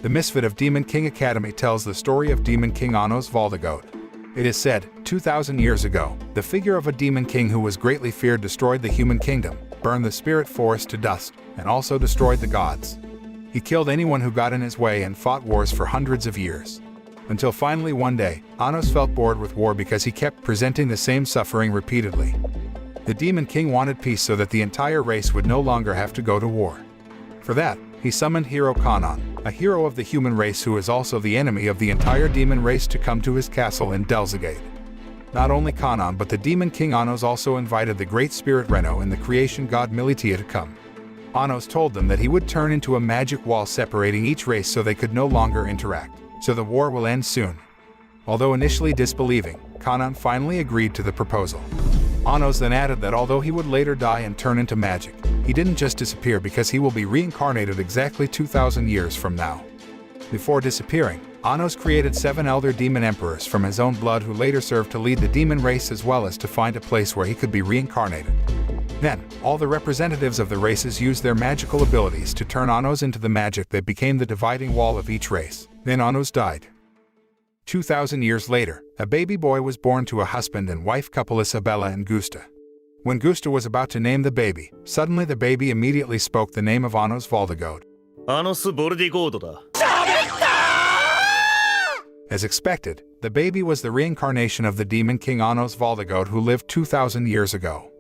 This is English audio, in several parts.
The Misfit of Demon King Academy tells the story of Demon King Anos Voldegod. It is said, 2,000 years ago, the figure of a demon king who was greatly feared destroyed the human kingdom, burned the spirit forest to dust, and also destroyed the gods. He killed anyone who got in his way and fought wars for hundreds of years. Until finally one day, Anos felt bored with war because he kept presenting the same suffering repeatedly. The demon king wanted peace so that the entire race would no longer have to go to war. For that, he summoned hero Kanan, a hero of the human race who is also the enemy of the entire demon race, to come to his castle in Delzagate. Not only Kanan but the demon king Anos also invited the great spirit Reno and the creation god Militia to come. Anos told them that he would turn into a magic wall separating each race so they could no longer interact, so the war will end soon. Although initially disbelieving, Kanan finally agreed to the proposal. Anos then added that although he would later die and turn into magic, he didn't just disappear because he will be reincarnated exactly 2,000 years from now. Before disappearing, Anos created 7 elder demon emperors from his own blood who later served to lead the demon race as well as to find a place where he could be reincarnated. Then, all the representatives of the races used their magical abilities to turn Anos into the magic that became the dividing wall of each race. Then Anos died. 2,000 years later, a baby boy was born to a husband and wife couple, Isabella and Gusta. When Gusta was about to name the baby, suddenly the baby immediately spoke the name of Anos Voldegod. Anos Voldegod da. As expected, the baby was the reincarnation of the demon king Anos Voldegod who lived 2,000 years ago.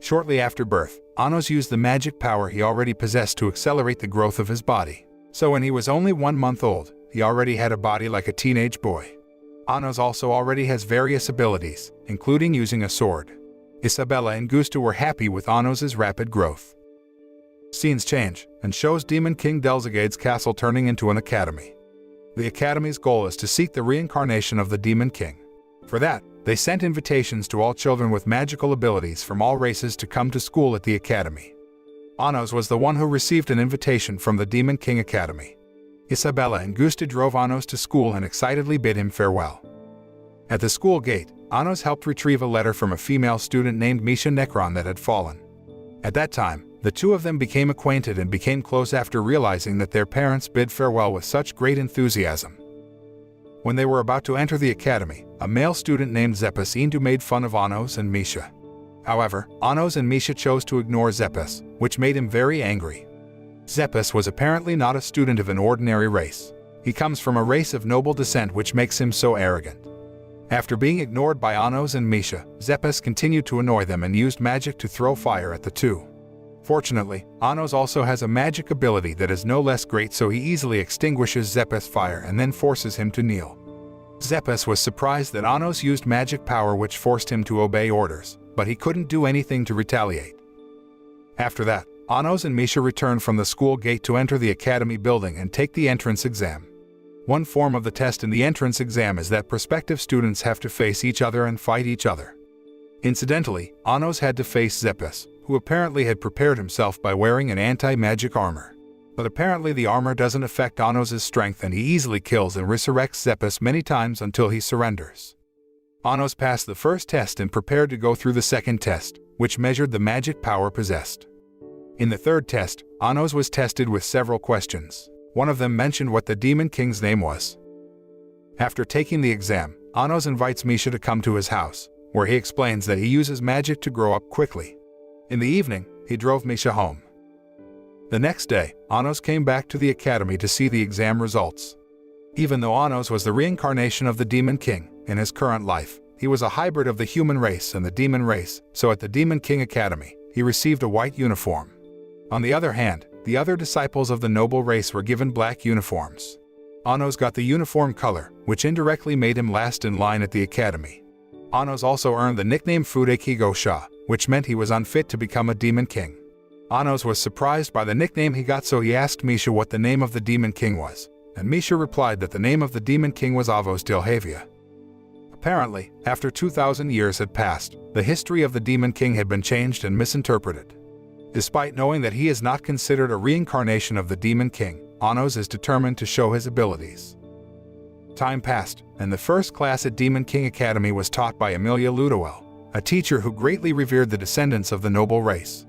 Shortly after birth, Anos used the magic power he already possessed to accelerate the growth of his body. So when he was only 1 month old, he already had a body like a teenage boy. Anos also already has various abilities, including using a sword. Isabella and Gusta were happy with Anos' rapid growth. Scenes change, and shows Demon King Delzagade's castle turning into an academy. The academy's goal is to seek the reincarnation of the Demon King. For that, they sent invitations to all children with magical abilities from all races to come to school at the academy. Anos was the one who received an invitation from the Demon King Academy. Isabella and Gusta drove Anos to school and excitedly bid him farewell. At the school gate, Anos helped retrieve a letter from a female student named Misha Necron that had fallen. At that time, the two of them became acquainted and became close after realizing that their parents bid farewell with such great enthusiasm. When they were about to enter the academy, a male student named Zepes Indu made fun of Anos and Misha. However, Anos and Misha chose to ignore Zepes, which made him very angry. Zepes was apparently not a student of an ordinary race. He comes from a race of noble descent, which makes him so arrogant. After being ignored by Anos and Misha, Zepes continued to annoy them and used magic to throw fire at the two. Fortunately, Anos also has a magic ability that is no less great, so he easily extinguishes Zepes' fire and then forces him to kneel. Zepes was surprised that Anos used magic power which forced him to obey orders, but he couldn't do anything to retaliate. After that, Anos and Misha returned from the school gate to enter the academy building and take the entrance exam. One form of the test in the entrance exam is that prospective students have to face each other and fight each other. Incidentally, Anos had to face Zepes, who apparently had prepared himself by wearing an anti-magic armor. But apparently the armor doesn't affect Anos' strength and he easily kills and resurrects Zepes many times until he surrenders. Anos passed the first test and prepared to go through the second test, which measured the magic power possessed. In the third test, Anos was tested with several questions. One of them mentioned what the Demon King's name was. After taking the exam, Anos invites Misha to come to his house, where he explains that he uses magic to grow up quickly. In the evening, he drove Misha home. The next day, Anos came back to the academy to see the exam results. Even though Anos was the reincarnation of the Demon King, in his current life, he was a hybrid of the human race and the demon race, so at the Demon King Academy, he received a white uniform. On the other hand, the other disciples of the noble race were given black uniforms. Anos got the uniform color, which indirectly made him last in line at the academy. Anos also earned the nickname Fudeki Gosha, which meant he was unfit to become a demon king. Anos was surprised by the nickname he got, so he asked Misha what the name of the demon king was, and Misha replied that the name of the demon king was Avos Dilhavia. Apparently, after 2,000 years had passed, the history of the demon king had been changed and misinterpreted. Despite knowing that he is not considered a reincarnation of the Demon King, Anos is determined to show his abilities. Time passed, and the first class at Demon King Academy was taught by Emilia Ludowell, a teacher who greatly revered the descendants of the noble race.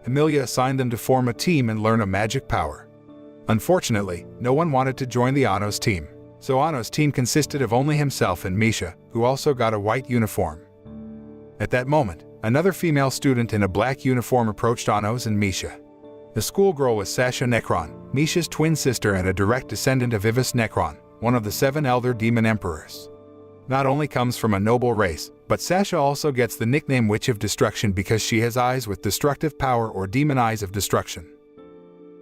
Emilia assigned them to form a team and learn a magic power. Unfortunately, no one wanted to join the Anno's team. So Anno's team consisted of only himself and Misha, who also got a white uniform. At that moment, another female student in a black uniform approached Anno's and Misha. The schoolgirl was Sasha Necron, Misha's twin sister and a direct descendant of Ivis Necron, one of the 7 elder demon emperors. Not only comes from a noble race, but Sasha also gets the nickname Witch of Destruction because she has eyes with destructive power or demon eyes of destruction.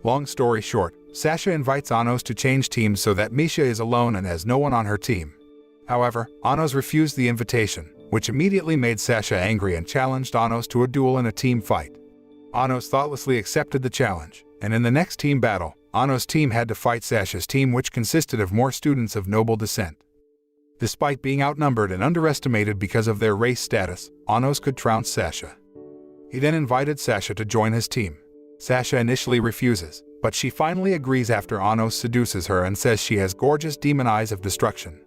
Long story short, Sasha invites Anno's to change teams so that Misha is alone and has no one on her team. However, Anno's refused the invitation, which immediately made Sasha angry and challenged Anno's to a duel in a team fight. Anno's thoughtlessly accepted the challenge, and in the next team battle, Anno's team had to fight Sasha's team, which consisted of more students of noble descent. Despite being outnumbered and underestimated because of their race status, Anno's could trounce Sasha. He then invited Sasha to join his team. Sasha initially refuses, but she finally agrees after Annos seduces her and says she has gorgeous demon eyes of destruction.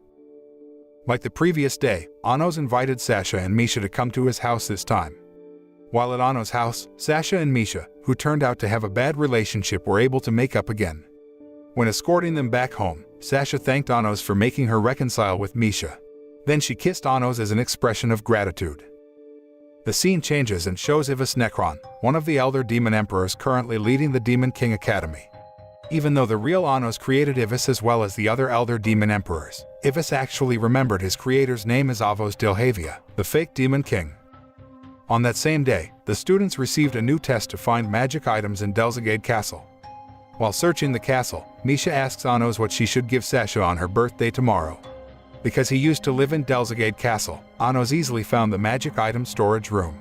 Like the previous day, Annos invited Sasha and Misha to come to his house this time. While at Annos' house, Sasha and Misha, who turned out to have a bad relationship, were able to make up again. When escorting them back home, Sasha thanked Annos for making her reconcile with Misha. Then she kissed Annos as an expression of gratitude. The scene changes and shows Ivis Necron, one of the elder demon emperors currently leading the Demon King Academy. Even though the real Annos created Ivis as well as the other elder demon emperors, Ivis actually remembered his creator's name as Avos Dilhavia, the fake Demon King. On that same day, the students received a new test to find magic items in Delzagade Castle. While searching the castle, Misha asks Annos what she should give Sasha on her birthday tomorrow. Because he used to live in Delzagade Castle, Annos easily found the magic item storage room.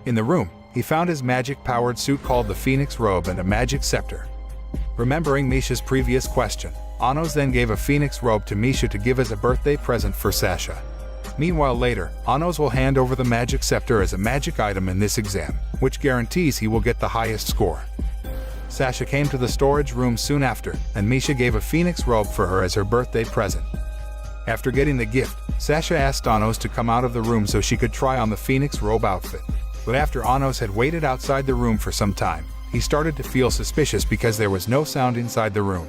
In the room, he found his magic-powered suit called the Phoenix Robe and a magic scepter. Remembering Misha's previous question, Annos then gave a Phoenix Robe to Misha to give as a birthday present for Sasha. Meanwhile later, Annos will hand over the magic scepter as a magic item in this exam, which guarantees he will get the highest score. Sasha came to the storage room soon after, and Misha gave a Phoenix Robe for her as her birthday present. After getting the gift, Sasha asked Annos to come out of the room so she could try on the Phoenix Robe outfit. But after Annos had waited outside the room for some time, he started to feel suspicious because there was no sound inside the room.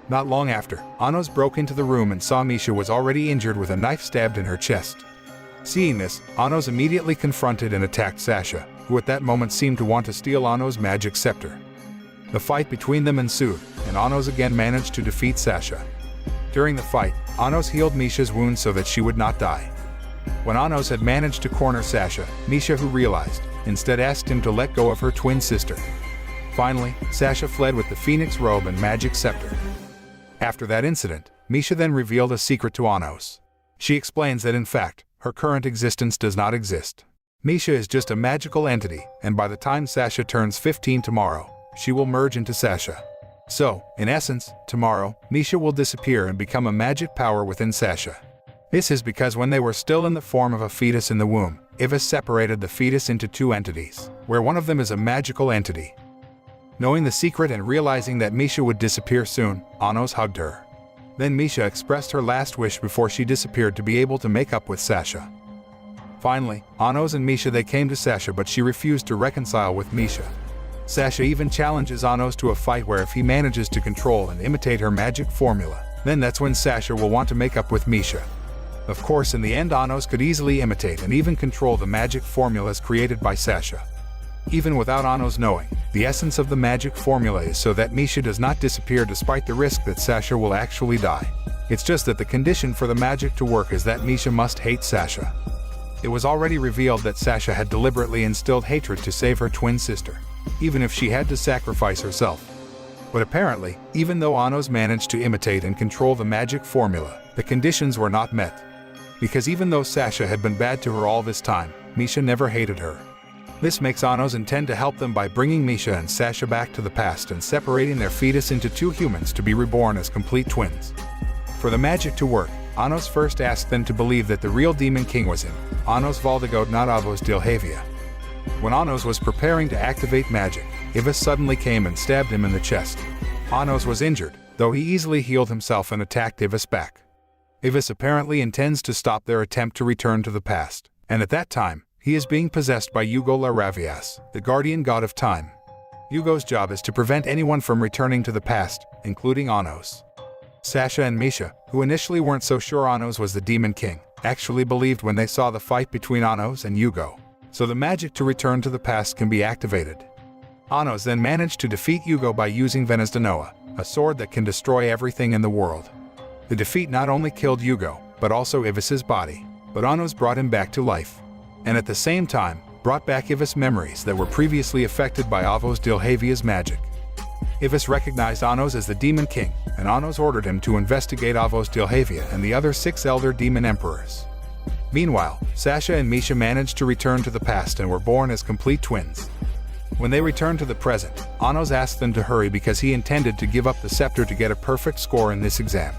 Not long after, Annos broke into the room and saw Misha was already injured with a knife stabbed in her chest. Seeing this, Annos immediately confronted and attacked Sasha, who at that moment seemed to want to steal Annos' magic scepter. The fight between them ensued, and Annos again managed to defeat Sasha. During the fight, Annos healed Misha's wounds so that she would not die. When Annos had managed to corner Sasha, Misha, who realized, instead asked him to let go of her twin sister. Finally, Sasha fled with the Phoenix Robe and magic scepter. After that incident, Misha then revealed a secret to Annos. She explains that in fact, her current existence does not exist. Misha is just a magical entity, and by the time Sasha turns 15 tomorrow, she will merge into Sasha. So, in essence, tomorrow, Misha will disappear and become a magic power within Sasha. This is because when they were still in the form of a fetus in the womb, Ivis separated the fetus into 2 entities, where one of them is a magical entity. Knowing the secret and realizing that Misha would disappear soon, Annos hugged her. Then Misha expressed her last wish before she disappeared to be able to make up with Sasha. Finally, Annos and Misha they came to Sasha, but she refused to reconcile with Misha. Sasha even challenges Annos to a fight where if he manages to control and imitate her magic formula, then that's when Sasha will want to make up with Misha. Of course, in the end Annos could easily imitate and even control the magic formulas created by Sasha. Even without Annos knowing, the essence of the magic formula is so that Misha does not disappear despite the risk that Sasha will actually die. It's just that the condition for the magic to work is that Misha must hate Sasha. It was already revealed that Sasha had deliberately instilled hatred to save her twin sister, even if she had to sacrifice herself. But apparently, even though Annos managed to imitate and control the magic formula, the conditions were not met. Because even though Sasha had been bad to her all this time, Misha never hated her. This makes Annos intend to help them by bringing Misha and Sasha back to the past and separating their fetus into 2 humans to be reborn as complete twins. For the magic to work, Annos first asked them to believe that the real Demon King was him, Annos Valdegod not Avos Dilhavia. When Annos was preparing to activate magic, Ivis suddenly came and stabbed him in the chest. Annos was injured, though he easily healed himself and attacked Ivis back. Ivis apparently intends to stop their attempt to return to the past, and at that time, he is being possessed by Hugo Laravias, the guardian god of time. Yugo's job is to prevent anyone from returning to the past, including Anos. Sasha and Misha, who initially weren't so sure Anos was the Demon King, actually believed when they saw the fight between Anos and Yugo. So the magic to return to the past can be activated. Anos then managed to defeat Yugo by using Venezda, a sword that can destroy everything in the world. The defeat not only killed Yugo, but also Ivis's body, but Anos brought him back to life, and at the same time, brought back Ivis memories that were previously affected by Avos Dilhavia's magic. Ivis recognized Anos as the Demon King, and Anos ordered him to investigate Avos Dilhavia and the other 6 elder demon emperors. Meanwhile, Sasha and Misha managed to return to the past and were born as complete twins. When they returned to the present, Anos asked them to hurry because he intended to give up the scepter to get a perfect score in this exam.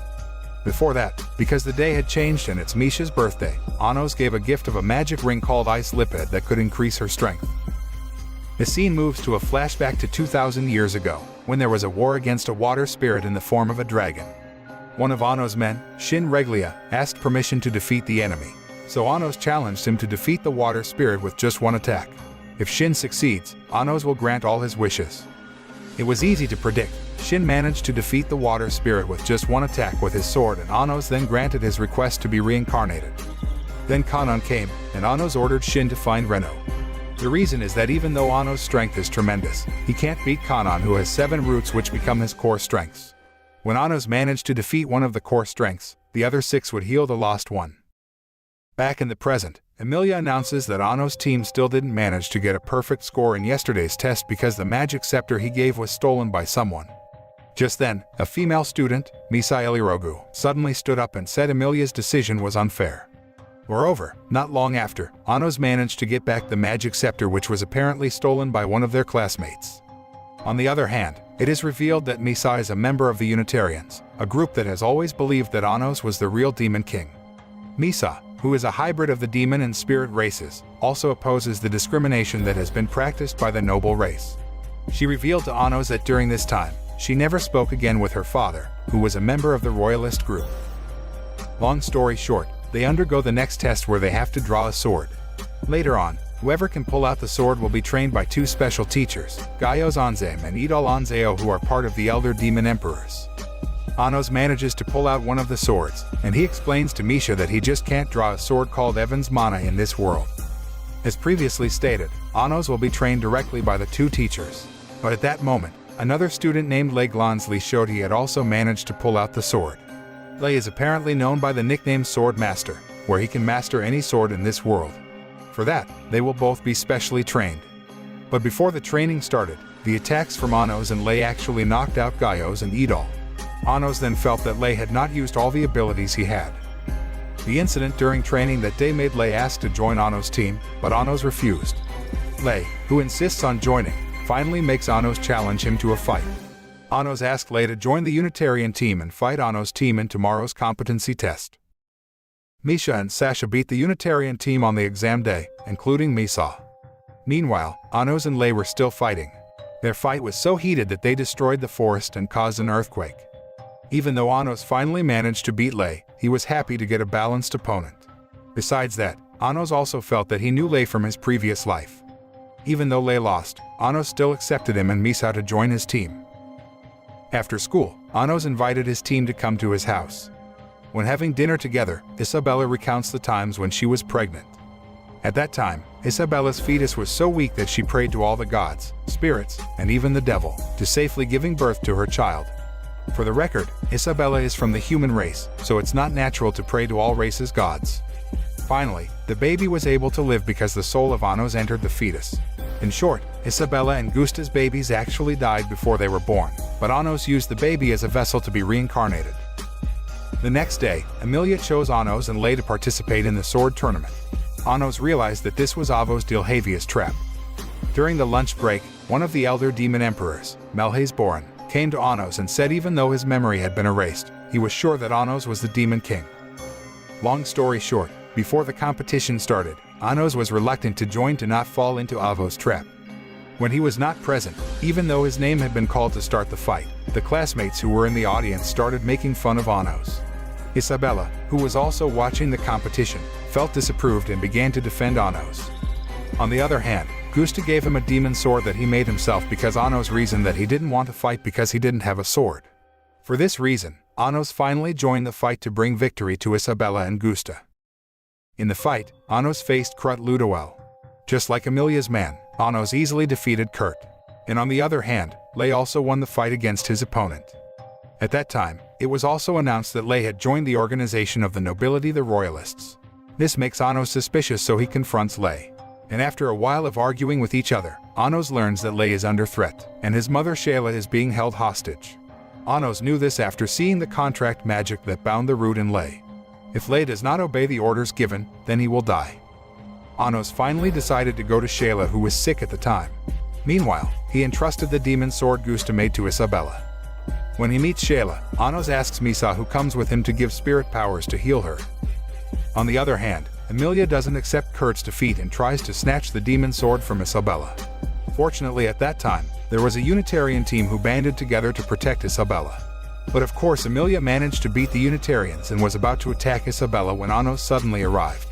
Before that, because the day had changed and it's Misha's birthday, Anos gave a gift of a magic ring called Ice Lipid that could increase her strength. The scene moves to a flashback to 2,000 years ago, when there was a war against a water spirit in the form of a dragon. One of Anos' men, Shin Reglia, asked permission to defeat the enemy, so Anos challenged him to defeat the water spirit with just one attack. If Shin succeeds, Anos will grant all his wishes. It was easy to predict. Shin managed to defeat the water spirit with just one attack with his sword, and Anos then granted his request to be reincarnated. Then Kanon came, and Anos ordered Shin to find Reno. The reason is that even though Anos' strength is tremendous, he can't beat Kanon, who has 7 roots which become his core strengths. When Anos managed to defeat one of the core strengths, the other 6 would heal the lost one. Back in the present, Emilia announces that Anos' team still didn't manage to get a perfect score in yesterday's test because the magic scepter he gave was stolen by someone. Just then, a female student, Misa Elirogu, suddenly stood up and said Emilia's decision was unfair. Moreover, not long after, Anos managed to get back the magic scepter which was apparently stolen by one of their classmates. On the other hand, it is revealed that Misa is a member of the Unitarians, a group that has always believed that Anos was the real Demon King. Misa, who is a hybrid of the demon and spirit races, also opposes the discrimination that has been practiced by the noble race. She revealed to Anos that during this time, she never spoke again with her father, who was a member of the royalist group. Long story short, they undergo the next test where they have to draw a sword. Later on, whoever can pull out the sword will be trained by 2 special teachers, Gaios Anzem and Idol Anzeo, who are part of the elder demon emperors. Anos manages to pull out one of the swords, and he explains to Misha that he just can't draw a sword called Evan's Mana in this world. As previously stated, Anos will be trained directly by the 2 teachers. But at that moment, another student named Lei Glansley showed he had also managed to pull out the sword. Lei is apparently known by the nickname Sword Master, where he can master any sword in this world. For that, they will both be specially trained. But before the training started, the attacks from Anos and Lei actually knocked out Gaios and Idol. Anos then felt that Lei had not used all the abilities he had. The incident during training that day made Lei ask to join Anos' team, but Anos refused. Lei, who insists on joining, finally makes Anos challenge him to a fight. Anos asked Lei to join the Unitarian team and fight Anos' team in tomorrow's competency test. Misha and Sasha beat the Unitarian team on the exam day, including Misa. Meanwhile, Anos and Lei were still fighting. Their fight was so heated that they destroyed the forest and caused an earthquake. Even though Anos finally managed to beat Lei, he was happy to get a balanced opponent. Besides that, Anos also felt that he knew Lei from his previous life. Even though Lei lost, Anos still accepted him and Misa to join his team. After school, Anos invited his team to come to his house. When having dinner together, Isabella recounts the times when she was pregnant. At that time, Isabella's fetus was so weak that she prayed to all the gods, spirits, and even the devil, to safely giving birth to her child. For the record, Isabella is from the human race, so it's not natural to pray to all races' gods. Finally, the baby was able to live because the soul of Anos entered the fetus. In short, Isabella and Gusta's babies actually died before they were born, but Anos used the baby as a vessel to be reincarnated. The next day, Emilia chose Anos and Lei to participate in the sword tournament. Anos realized that this was Avos Dilhavia's trap. During the lunch break, one of the elder demon emperors, Melhaze Boran, came to Anos and said even though his memory had been erased, he was sure that Anos was the Demon King. Long story short, before the competition started, Anos was reluctant to join to not fall into Avos' trap. When he was not present, even though his name had been called to start the fight, the classmates who were in the audience started making fun of Anos. Isabella, who was also watching the competition, felt disapproved and began to defend Anos. On the other hand, Gusta gave him a demon sword that he made himself because Anos reasoned that he didn't want to fight because he didn't have a sword. For this reason, Anos finally joined the fight to bring victory to Isabella and Gusta. In the fight, Anos faced Krut Ludowel. Just like Amelia's man, Anos easily defeated Kurt. And on the other hand, Lay also won the fight against his opponent. At that time, it was also announced that Lay had joined the organization of the nobility, the Royalists. This makes Anos suspicious, so he confronts Lay. And after a while of arguing with each other, Anos learns that Lay is under threat, and his mother Shayla is being held hostage. Anos knew this after seeing the contract magic that bound the root in Lay. If Lay does not obey the orders given, then he will die. Anos finally decided to go to Shayla, who was sick at the time. Meanwhile, he entrusted the demon sword Gusta made to Isabella. When he meets Shayla, Anos asks Misa, who comes with him, to give spirit powers to heal her. On the other hand, Amelia doesn't accept Kurt's defeat and tries to snatch the demon sword from Isabella. Fortunately, at that time, there was a Unitarian team who banded together to protect Isabella. But of course, Amelia managed to beat the Unitarians and was about to attack Isabella when Anos suddenly arrived.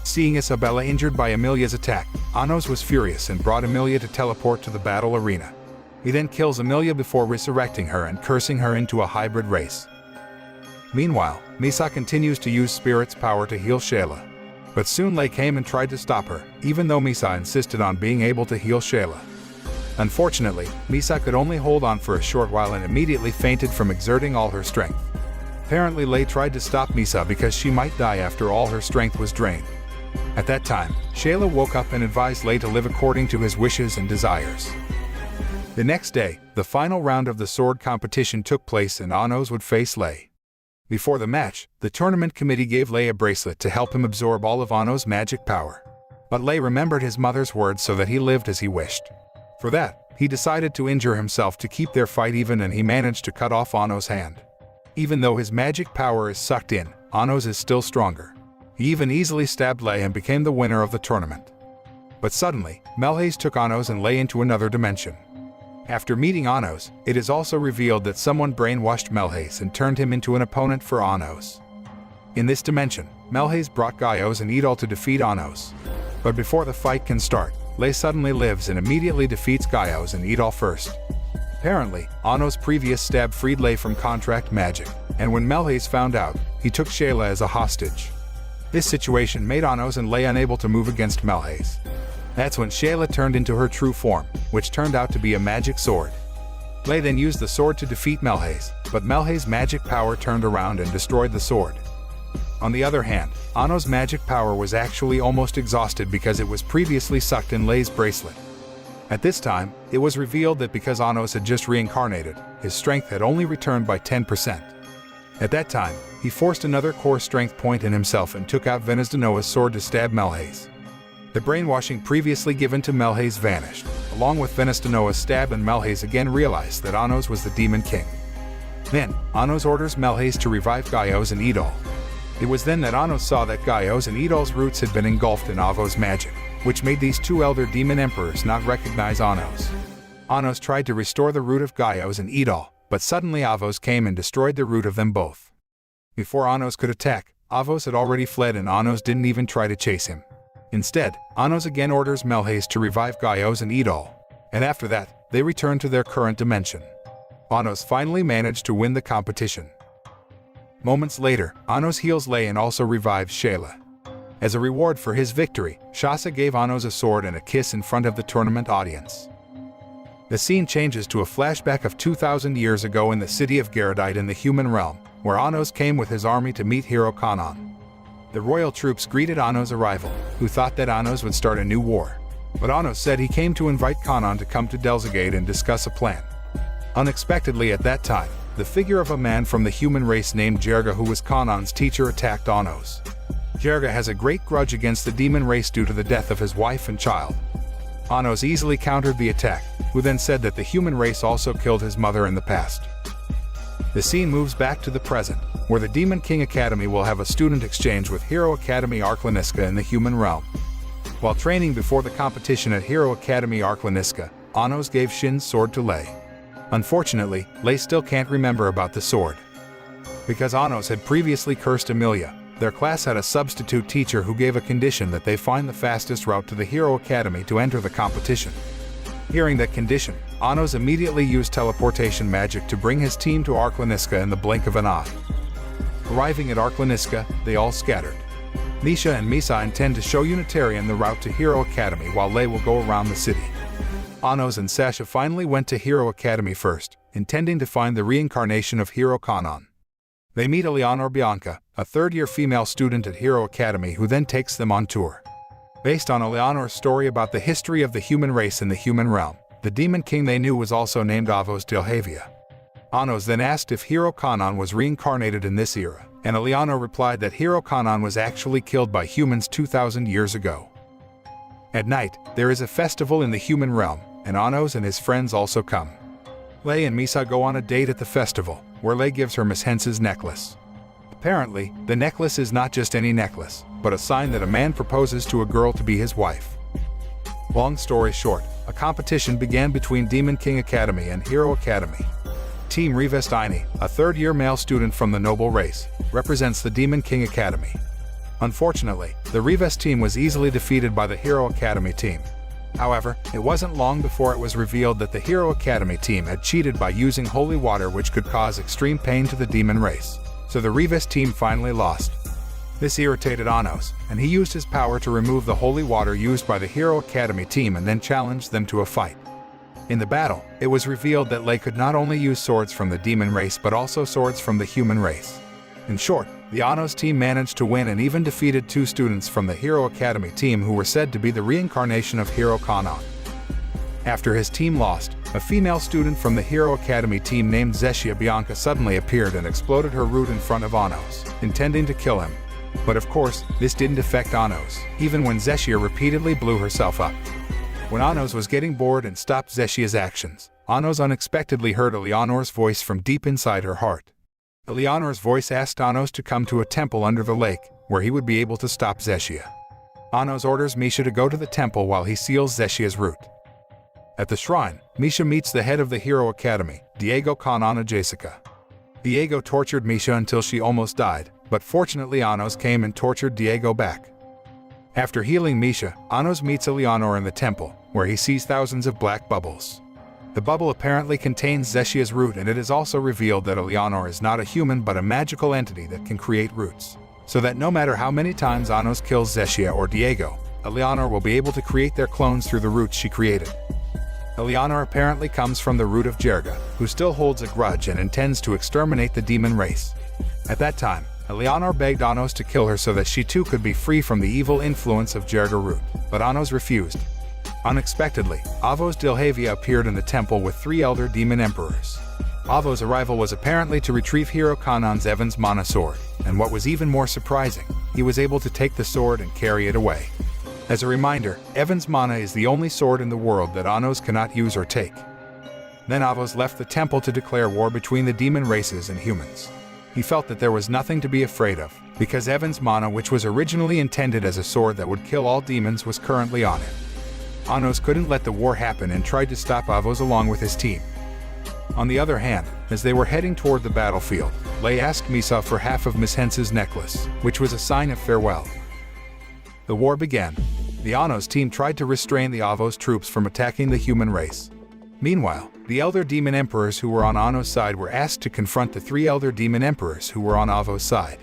Seeing Isabella injured by Amelia's attack, Anos was furious and brought Amelia to teleport to the battle arena. He then kills Amelia before resurrecting her and cursing her into a hybrid race. Meanwhile, Misa continues to use spirit's power to heal Shayla. But soon Lay came and tried to stop her, even though Misa insisted on being able to heal Shayla. Unfortunately, Misa could only hold on for a short while and immediately fainted from exerting all her strength. Apparently, Lay tried to stop Misa because she might die after all her strength was drained. At that time, Shayla woke up and advised Lay to live according to his wishes and desires. The next day, the final round of the sword competition took place and Anos would face Lay. Before the match, the tournament committee gave Lay a bracelet to help him absorb all of Anos' magic power. But Lay remembered his mother's words, so that he lived as he wished. For that, he decided to injure himself to keep their fight even, and he managed to cut off Anos' hand. Even though his magic power is sucked in, Anos is still stronger. He even easily stabbed Lay and became the winner of the tournament. But suddenly, Melhaze took Anos and Lay into another dimension. After meeting Anos, it is also revealed that someone brainwashed Melhaze and turned him into an opponent for Anos. In this dimension, Melhaze brought Gaios and Idol to defeat Anos. But before the fight can start, Lay suddenly lives and immediately defeats Gaios and Idol first. Apparently, Anos' previous stab freed Lay from contract magic, and when Melhaze found out, he took Shayla as a hostage. This situation made Anos and Lay unable to move against Melhaze. That's when Shayla turned into her true form, which turned out to be a magic sword. Lay then used the sword to defeat Melhaze, but Melhaze's magic power turned around and destroyed the sword. On the other hand, Anos' magic power was actually almost exhausted because it was previously sucked in Lay's bracelet. At this time, it was revealed that because Anos had just reincarnated, his strength had only returned by 10%. At that time, he forced another core strength point in himself and took out Venusdanoa's sword to stab Melhaze. The brainwashing previously given to Melhaze vanished, along with Venusdanoa's stab, and Melhaze again realized that Anos was the Demon King. Then, Anos orders Melhaze to revive Gaios and Idol. It was then that Anos saw that Gaios and Idol's roots had been engulfed in Avo's magic, which made these two elder demon emperors not recognize Anos. Anos tried to restore the root of Gaios and Idol, but suddenly Avos came and destroyed the root of them both. Before Anos could attack, Avos had already fled and Anos didn't even try to chase him. Instead, Anos again orders Melhaze to revive Gaios and Idol, and after that, they return to their current dimension. Anos finally managed to win the competition. Moments later, Anos heals Lay and also revives Shayla. As a reward for his victory, Shasa gave Anos a sword and a kiss in front of the tournament audience. The scene changes to a flashback of 2,000 years ago in the city of Geradite in the human realm, where Anos came with his army to meet hero Kanan. The royal troops greeted Anos' arrival, who thought that Anos would start a new war. But Anos said he came to invite Kanan to come to Delzagate and discuss a plan. Unexpectedly at that time, the figure of a man from the human race named Jerga, who was Kanan's teacher, attacked Anos. Jerga has a great grudge against the demon race due to the death of his wife and child. Anos easily countered the attack, who then said that the human race also killed his mother in the past. The scene moves back to the present, where the Demon King Academy will have a student exchange with Hero Academy Arklaniska in the human realm. While training before the competition at Hero Academy Arklaniska, Anos gave Shin's sword to Lay. Unfortunately, Lay still can't remember about the sword. Because Anos had previously cursed Amelia, Their class had a substitute teacher who gave a condition that they find the fastest route to the Hero Academy to enter the competition. Hearing that condition, Anos immediately used teleportation magic to bring his team to Arklaniska in the blink of an eye. Arriving at Arklaniska, they all scattered. Misha and Misa intend to show Unitarian the route to Hero Academy while Lei will go around the city. Anos and Sasha finally went to Hero Academy first, intending to find the reincarnation of Hero Kanon. They meet Eleanor Bianca, a third-year female student at Hero Academy who then takes them on tour. Based on Eleanor's story about the history of the human race in the human realm, the demon king they knew was also named Avos Delhavia. Anos then asked if Hero Kanon was reincarnated in this era, and Eleanor replied that Hero Kanon was actually killed by humans 2,000 years ago. At night, there is a festival in the human realm, and Anos and his friends also come. Lei and Misa go on a date at the festival, where Lei gives her Miss Hence's necklace. Apparently, the necklace is not just any necklace, but a sign that a man proposes to a girl to be his wife. Long story short, a competition began between Demon King Academy and Hero Academy. Team Revestini, a third-year male student from the noble race, represents the Demon King Academy. Unfortunately, the Revest team was easily defeated by the Hero Academy team. However, it wasn't long before it was revealed that the Hero Academy team had cheated by using holy water, which could cause extreme pain to the demon race. So the Revest team finally lost. This irritated Anos, and he used his power to remove the holy water used by the Hero Academy team and then challenged them to a fight. In the battle, it was revealed that Lei could not only use swords from the demon race but also swords from the human race. In short, the Anos team managed to win and even defeated two students from the Hero Academy team who were said to be the reincarnation of Hero Kanon. After his team lost, a female student from the Hero Academy team named Zeshia Bianca suddenly appeared and exploded her root in front of Anos, intending to kill him. But of course, this didn't affect Anos, even when Zeshia repeatedly blew herself up. When Anos was getting bored and stopped Zeshia's actions, Anos unexpectedly heard Eleanor's voice from deep inside her heart. Eleanor's voice asked Anos to come to a temple under the lake, where he would be able to stop Zeshia. Anos orders Misha to go to the temple while he seals Zeshia's root. At the shrine, Misha meets the head of the Hero Academy, Diego Kanana Jessica. Diego tortured Misha until she almost died, but fortunately Anos came and tortured Diego back. After healing Misha, Anos meets Eleanor in the temple, where he sees thousands of black bubbles. The bubble apparently contains Zeshia's root, and it is also revealed that Eleanor is not a human but a magical entity that can create roots, so that no matter how many times Anos kills Zeshia or Diego, Eleanor will be able to create their clones through the roots she created. Eleanor apparently comes from the root of Jerga, who still holds a grudge and intends to exterminate the demon race. At that time, Eleanor begged Anos to kill her so that she too could be free from the evil influence of Jerga root, but Anos refused. Unexpectedly, Avos Delhavia appeared in the temple with three elder demon emperors. Avos' arrival was apparently to retrieve Hero Kanon's Evans Mana sword, and what was even more surprising, he was able to take the sword and carry it away. As a reminder, Evans Mana is the only sword in the world that Anos cannot use or take. Then Avos left the temple to declare war between the demon races and humans. He felt that there was nothing to be afraid of, because Evans Mana, which was originally intended as a sword that would kill all demons, was currently on him. Anos couldn't let the war happen and tried to stop Avos along with his team. On the other hand, as they were heading toward the battlefield, Lei asked Misa for half of Miss Hence's necklace, which was a sign of farewell. The war began. The Anos team tried to restrain the Avos troops from attacking the human race. Meanwhile, the elder demon emperors who were on Anos' side were asked to confront the three elder demon emperors who were on Avos' side.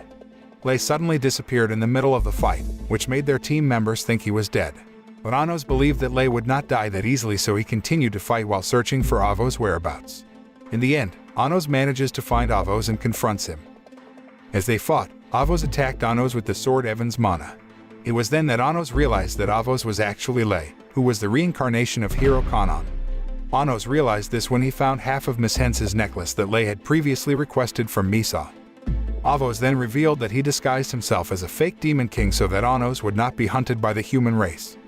Lei suddenly disappeared in the middle of the fight, which made their team members think he was dead. But Anos believed that Lei would not die that easily, so he continued to fight while searching for Avos' whereabouts. In the end, Anos manages to find Avos and confronts him. As they fought, Avos attacked Anos with the sword Evans Mana. It was then that Anos realized that Avos was actually Lei, who was the reincarnation of Hero Kanon. Anos realized this when he found half of Miss Hence's necklace that Lei had previously requested from Misa. Avos then revealed that he disguised himself as a fake demon king so that Anos would not be hunted by the human race.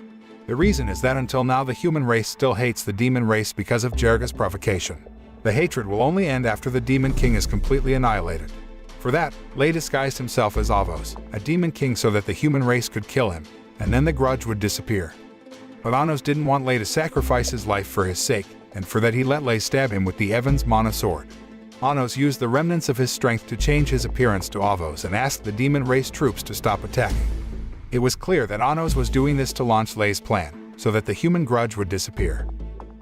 The reason is that until now the human race still hates the demon race because of Jerga's provocation. The hatred will only end after the demon king is completely annihilated. For that, Lei disguised himself as Avos, a demon king, so that the human race could kill him, and then the grudge would disappear. But Anos didn't want Lei to sacrifice his life for his sake, and for that he let Lei stab him with the Evans Mana sword. Anos used the remnants of his strength to change his appearance to Avos and asked the demon race troops to stop attacking. It was clear that Anos was doing this to launch Lei's plan, so that the human grudge would disappear.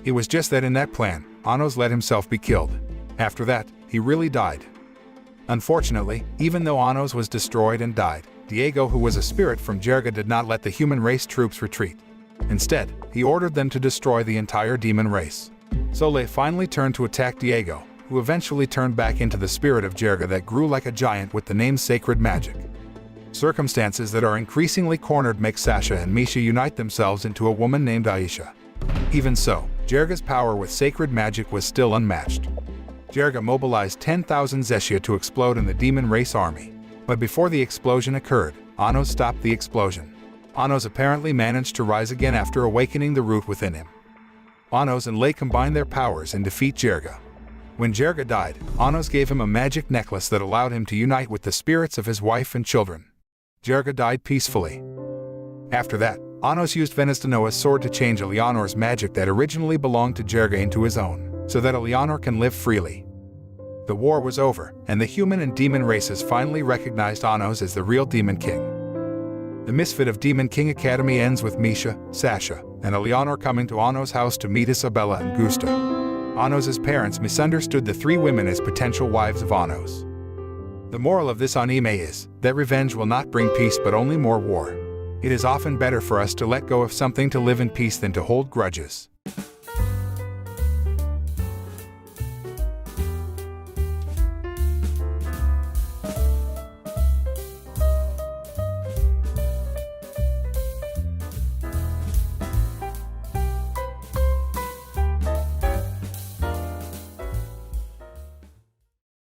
It was just that in that plan, Anos let himself be killed. After that, he really died. Unfortunately, even though Anos was destroyed and died, Diego, who was a spirit from Jerga, did not let the human race troops retreat. Instead, he ordered them to destroy the entire demon race. So Lei finally turned to attack Diego, who eventually turned back into the spirit of Jerga that grew like a giant with the name Sacred Magic. Circumstances that are increasingly cornered make Sasha and Misha unite themselves into a woman named Aisha. Even so, Jerga's power with sacred magic was still unmatched. Jerga mobilized 10,000 Zeshia to explode in the demon race army. But before the explosion occurred, Anos stopped the explosion. Anos apparently managed to rise again after awakening the root within him. Anos and Lei combined their powers and defeat Jerga. When Jerga died, Anos gave him a magic necklace that allowed him to unite with the spirits of his wife and children. Jerga died peacefully. After that, Anos used Venestanoa's sword to change Eleanor's magic that originally belonged to Jerga into his own, so that Eleanor can live freely. The war was over, and the human and demon races finally recognized Anos as the real Demon King. The Misfit of Demon King Academy ends with Misha, Sasha, and Eleanor coming to Anos' house to meet Isabella and Gusta. Anos' parents misunderstood the three women as potential wives of Anos. The moral of this anime is that revenge will not bring peace but only more war. It is often better for us to let go of something to live in peace than to hold grudges.